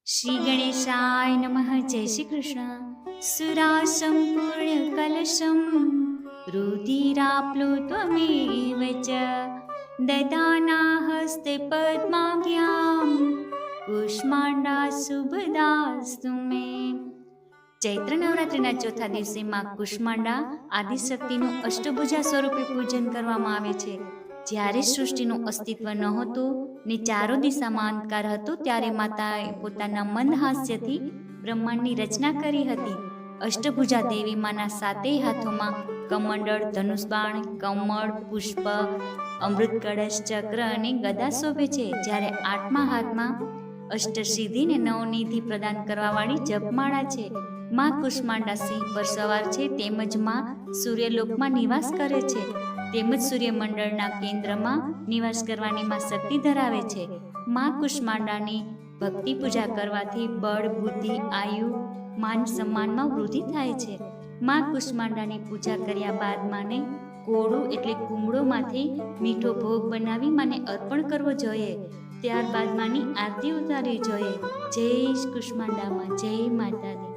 શ્રી ગણેશાય નમઃ. જય શ્રી કૃષ્ણ. સુરાસં પૂર્ણકલશં રુધિરાપ્લુત્વમેવ ચ દદાના હસ્તે પદ્માભ્યામ કુષ્માંડા શુભદાસ્તુ મે. ચૈત્ર નવરાત્રિના ચોથા દિવસે માં કુષ્માંડા આદિશક્તિનું અષ્ટભુજા સ્વરૂપે પૂજન કરવામાં આવે છે. જ્યારે સૃષ્ટિનું અસ્તિત્વ નહોતું ને ચારો દિશામાં અંધકાર હતો, ત્યારે માતાએ પોતાના મંદ હાસ્યથી બ્રહ્માંડની રચના કરી હતી. અષ્ટભુજા દેવી માના સાતેય હાથોમાં કમંડળ, ધનુષબાણ, કમળ, પુષ્પ, અમૃત કળશ, ચક્ર અને ગદા શોભે છે. જ્યારે આઠમા હાથમાં અષ્ટસિદ્ધિ ને નવનિધિ પ્રદાન કરવાવાળી જપમાળા છે. માં કુષ્માંડા સિંહ પર સવાર છે, તેમજ માં સૂર્યલોકમાં નિવાસ કરે છે, તેમજ સૂર્યમંડળના કેન્દ્રમાં નિવાસ કરવાની માં શક્તિ ધરાવે છે. માં કુષ્માંડાની ભક્તિ પૂજા કરવાથી બળ, બુદ્ધિ, આયુ, માન સન્માનમાં વૃદ્ધિ થાય છે. માં કુષ્માંડાની પૂજા કર્યા બાદ માને કોળું એટલે કુમળોમાંથી મીઠો ભોગ બનાવી માને અર્પણ કરવો જોઈએ. ત્યારબાદ માની આરતી ઉતારવી જોઈએ. જય કુષ્માંડામાં, જય માતાજી.